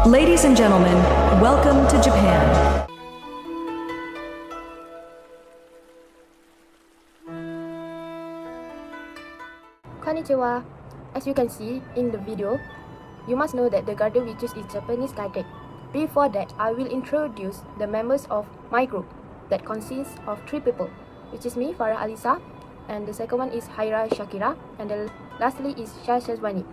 Ladies and gentlemen, welcome to Japan. Konnichiwa. As you can see in the video, you must know that the garden we choose is Japanese garden. Before that, I will introduce the members of my group that consists of 3 people, which is me, Farah Alisa, and the second one is Haira Shakira, and lastly is Shashwani.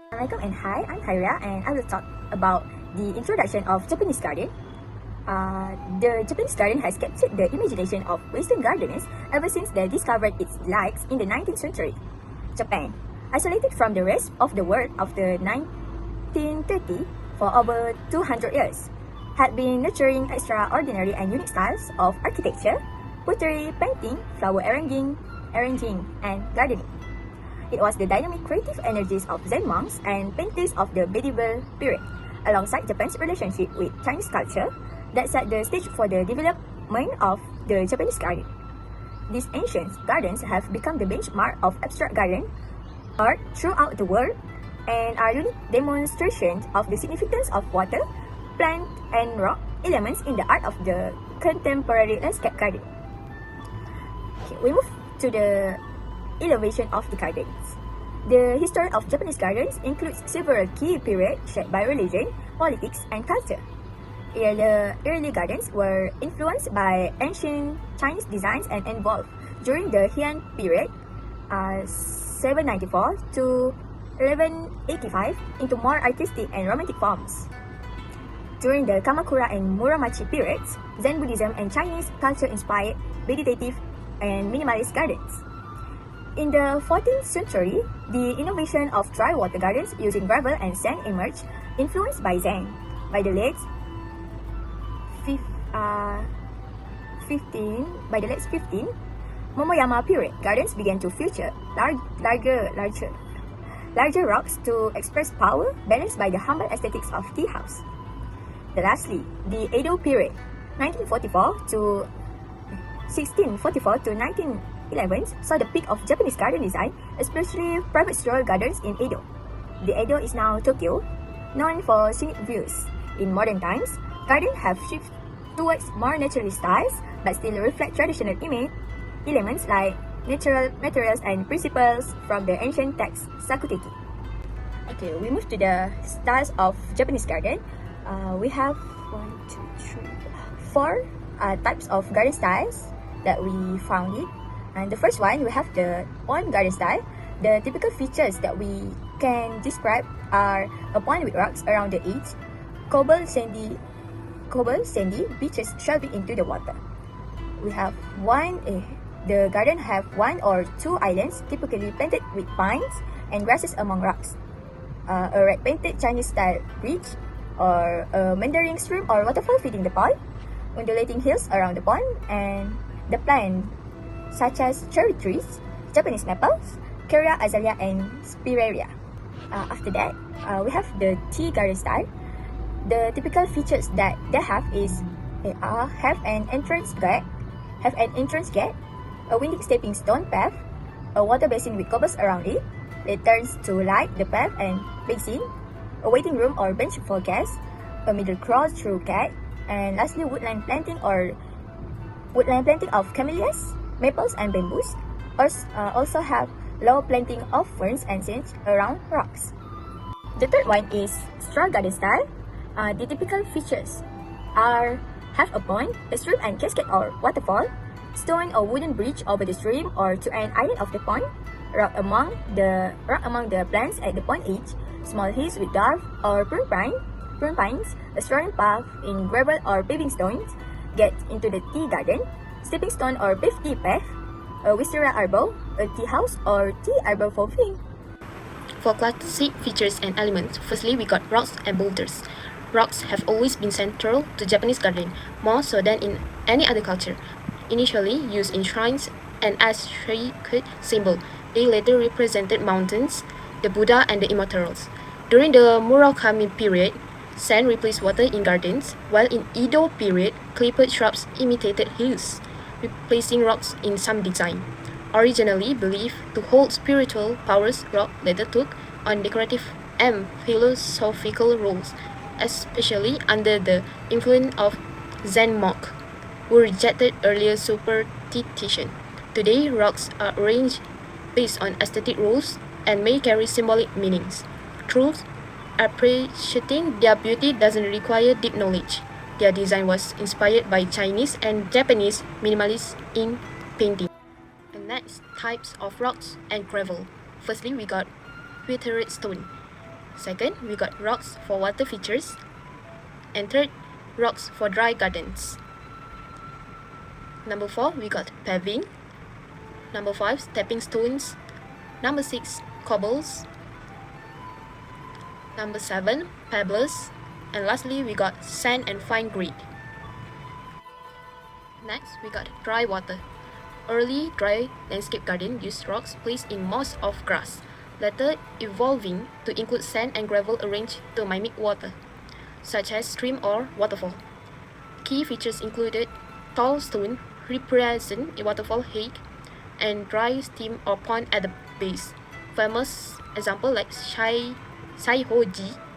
Assalamualaikum and hi, I'm Haira and I will talk about the introduction of Japanese garden. The Japanese garden has captured the imagination of Western gardeners ever since they discovered its likes in the 19th century. Japan, isolated from the rest of the world after 1930 for over 200 years, had been nurturing extraordinary and unique styles of architecture, pottery, painting, flower arranging, and gardening. It was the dynamic creative energies of Zen monks and painters of the medieval period, alongside Japan's relationship with Chinese culture, that set the stage for the development of the Japanese garden. These ancient gardens have become the benchmark of abstract garden art throughout the world and are unique demonstrations of the significance of water, plant, and rock elements in the art of the contemporary landscape garden. Okay, we move to the elevation of the gardens. The history of Japanese gardens includes several key periods shaped by religion, politics, and culture. Early gardens were influenced by ancient Chinese designs and evolved during the Heian period, 794 to 1185, into more artistic and romantic forms. During the Kamakura and Muromachi periods, Zen Buddhism and Chinese culture inspired meditative and minimalist gardens. In the 14th century, the innovation of dry water gardens using gravel and sand emerged, influenced by Zen. By the late 15th Momoyama period, gardens began to feature larger rocks to express power, balanced by the humble aesthetics of tea house. Lastly, the Edo period, 1644 to 1911, saw the peak of Japanese garden design, especially private stroll gardens in Edo. The Edo is now Tokyo, known for scenic views. In modern times, gardens have shifted towards more naturalist styles, but still reflect traditional elements like natural materials and principles from the ancient text Sakuteki. Okay, we move to the styles of Japanese garden. We have 4 types of garden styles that we found it. And the first one, we have the pond garden style. The typical features that we can describe are a pond with rocks around the edge, cobbled sandy beaches shelving into the water. We have the garden have 1 or 2 islands, typically planted with pines and grasses among rocks. A red painted Chinese style bridge, or a meandering stream or waterfall feeding the pond, undulating hills around the pond, and the plant such as cherry trees, Japanese maples, Keria azalea, and Spirea. After that, we have the tea garden style. The typical features that they have is have an entrance gate, a winding stepping stone path, a water basin with cobbles around it, lanterns to light the path and basin, a waiting room or bench for guests, a middle crawl-through gate, and lastly woodland planting of camellias, maples, and bamboos. Also have low planting of ferns and sedge around rocks. The third one is straw garden style. The typical features are have a pond, a stream and cascade or waterfall, stone or wooden bridge over the stream or to an island of the pond, rock among the plants at the pond edge, small hills with dwarf or prune pines, a strolling path in gravel or paving stones, get into the tea garden, stepping stone or paved tea path, a wisteria arbor, a tea house or tea arbor for viewing. For classic features and elements, firstly we got rocks and boulders. Rocks have always been central to Japanese garden, more so than in any other culture. Initially used in shrines and as sacred symbol, they later represented mountains, the Buddha, and the immortals. During the Murakami period, sand replaced water in gardens, while in Edo period, clipped shrubs imitated hills, replacing rocks in some design. Originally believed to hold spiritual powers, rock later took on decorative and philosophical roles, especially under the influence of Zen monk, who rejected earlier superstition. Today, rocks are arranged based on aesthetic rules and may carry symbolic meanings. Truth, appreciating their beauty doesn't require deep knowledge. Their design was inspired by Chinese and Japanese minimalists in painting. And next, types of rocks and gravel. Firstly, we got weathered stone. Second, we got rocks for water features. And third, rocks for dry gardens. Number 4, we got paving. Number 5, stepping stones. Number 6, cobbles. Number 7, pebbles. And lastly, we got sand and fine grit. Next, we got dry water. Early dry landscape garden used rocks placed in moss of grass, later evolving to include sand and gravel arranged to mimic water, such as stream or waterfall. Key features included tall stone represent a waterfall head and dry stream or pond at the base. Famous example like Saihoji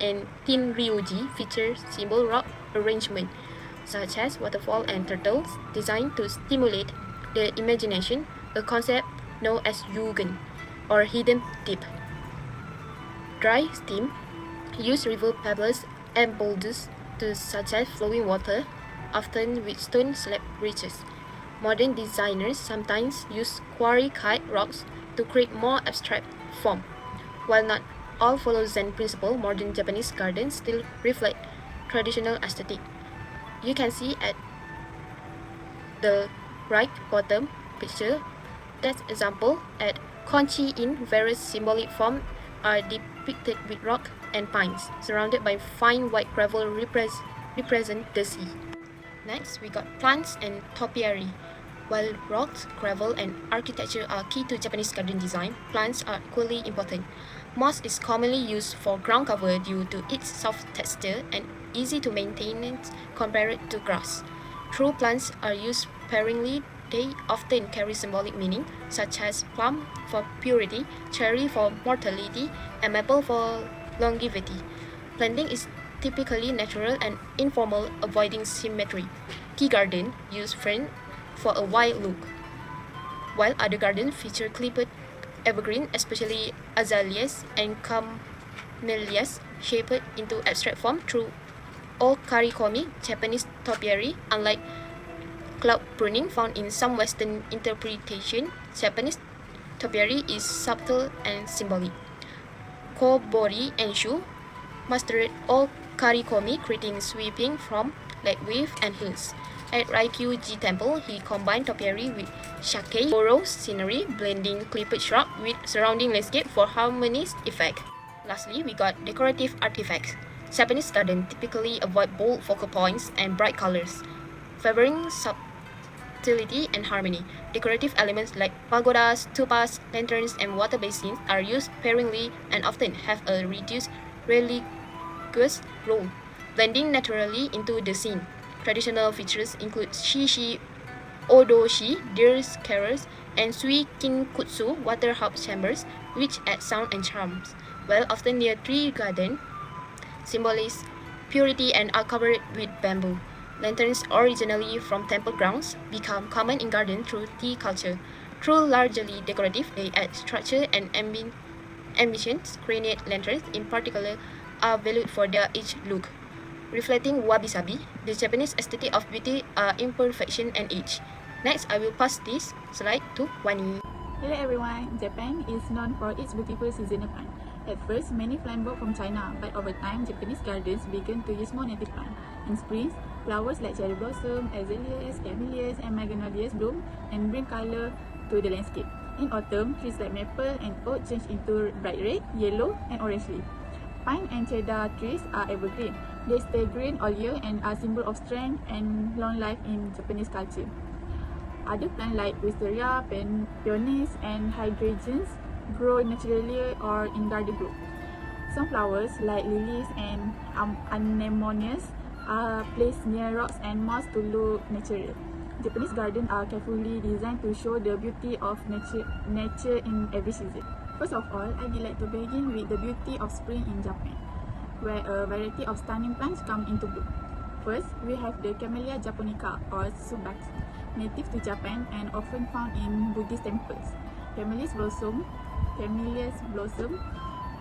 and Tinryuji feature simple rock arrangement, such as waterfall and turtles, designed to stimulate the imagination, a concept known as Yugen, or hidden tip. Dry steam use river pebbles and boulders to suggest flowing water, often with stone slab ridges. Modern designers sometimes use quarry-cut rocks to create more abstract form. While not all follow Zen principle, modern Japanese gardens still reflect traditional aesthetic. You can see at the right bottom picture that example at Konchi in various symbolic form are depicted with rock and pines, surrounded by fine white gravel represent the sea. Next, we got plants and topiary. While rocks, gravel, and architecture are key to Japanese garden design, plants are equally important. Moss is commonly used for ground cover due to its soft texture and easy to maintain compared to grass. True plants are used sparingly. They often carry symbolic meaning, such as plum for purity, cherry for mortality, and maple for longevity. Planting is typically natural and informal, avoiding symmetry. Tea garden use fern for a wide look, while other gardens feature clipped evergreen, especially azaleas and camellias, shaped into abstract form through okarikomi. Japanese topiary, unlike cloud pruning found in some Western interpretation, Japanese topiary is subtle and symbolic. Kobori Enshu mastered okarikomi, creating sweeping from like wave and hills. At Raikyuji Temple, he combined topiary with shake boro scenery, blending clipped shrub with surrounding landscape for harmonious effect. Lastly, we got decorative artifacts. Japanese gardens typically avoid bold focal points and bright colors, favoring subtlety and harmony. Decorative elements like pagodas, stupas, lanterns, and water basins are used sparingly and often have a reduced religious role, blending naturally into the scene. Traditional features include shishi, odoshi, deer carriers, and sui kinkutsu, water harp chambers, which add sound and charms, while often near tree garden, symbolize purity and are covered with bamboo. Lanterns, originally from temple grounds, become common in garden through tea culture. Though largely decorative, they add structure and ambitions. Granite lanterns, in particular, are valued for their age look, reflecting wabi-sabi, the Japanese aesthetic of beauty, imperfection, and age. Next, I will pass this slide to Wani. Hello everyone, Japan is known for its beautiful seasonal plant. At first, many plants brought from China, but over time, Japanese gardens began to use more native plants. In spring, flowers like cherry blossom, azaleas, camellias, and magnolias bloom and bring color to the landscape. In autumn, trees like maple and oak change into bright red, yellow, and orange leaf. Pine and cedar trees are evergreen. They stay green all year and are symbol of strength and long life in Japanese culture. Other plants like wisteria, peonies, and hydrangeas grow naturally or in garden group. Some flowers like lilies and anemones are placed near rocks and moss to look natural. Japanese gardens are carefully designed to show the beauty of nature in every season. First of all, I would like to begin with the beauty of spring in Japan, where a variety of stunning plants come into bloom. First, we have the Camellia japonica or Tsubaki, native to Japan and often found in Buddhist temples. Camellias blossom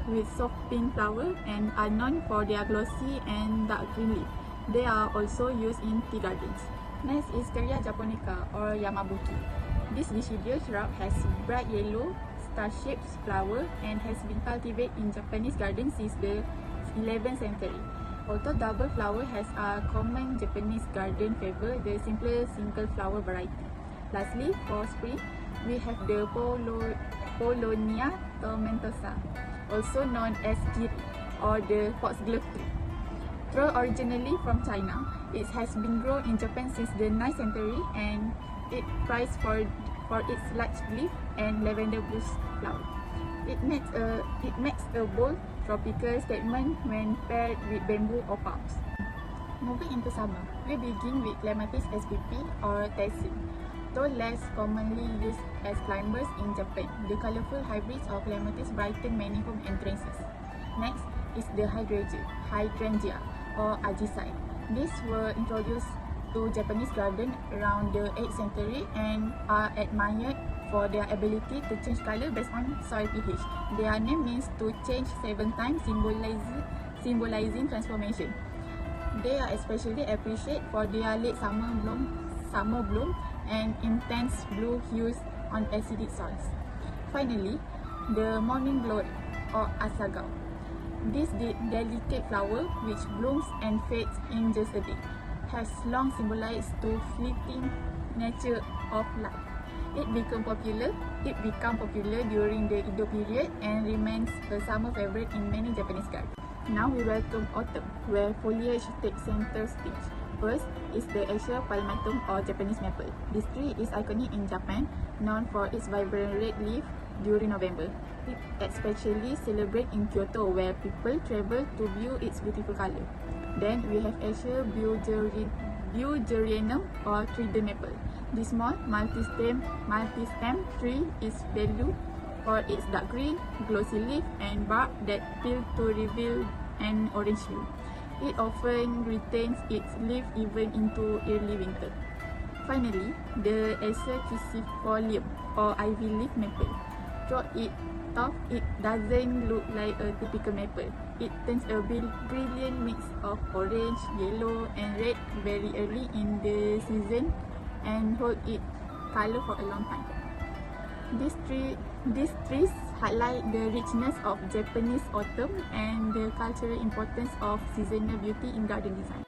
with soft pink flower and are known for their glossy and dark green leaf. They are also used in tea gardens. Next is Camellia japonica or Yamabuki. This deciduous shrub has bright yellow star-shaped flower and has been cultivated in Japanese gardens since the 11th century. Although double flower has a common Japanese garden favor the simpler single flower variety. Lastly, for spring, we have the Paulownia tomentosa, also known as kiri or the foxglove tree. Though originally from China, it has been grown in Japan since the 9th century and it prized for its large leaf and lavender bush flower. It makes a bold tropical statement when paired with bamboo or palms. Moving into summer, we begin with Clematis spp or Tessin. Though less commonly used as climbers in Japan, the colorful hybrids of Clematis brighten many home entrances. Next is the hydrangea or Ajisai. These were introduced to Japanese garden around the 8th century and are admired for their ability to change color based on soil pH. Their name means to change 7 times, symbolizing transformation. They are especially appreciated for their late summer bloom and intense blue hues on acidic soils. Finally, the morning glory or asagao. This delicate flower, which blooms and fades in just a day, has long symbolized the fleeting nature of life. It became popular during the Edo period and remains a summer favorite in many Japanese gardens. Now we welcome autumn, where foliage takes center stage. First is the Acacia palmatum or Japanese maple. This tree is iconic in Japan, known for its vibrant red leaf during November. It especially celebrates in Kyoto, where people travel to view its beautiful color. Then we have Acacia Bugerianum or trident maple. This small multi-stem tree is valued for its dark green, glossy leaf and bark that peel to reveal an orange hue. It often retains its leaf even into early winter. Finally, the Acer caecifolium or ivy leaf maple. Though it doesn't look like a typical maple. It turns a brilliant mix of orange, yellow and red very early in the season and hold its color for a long time. These trees highlight the richness of Japanese autumn and the cultural importance of seasonal beauty in garden design.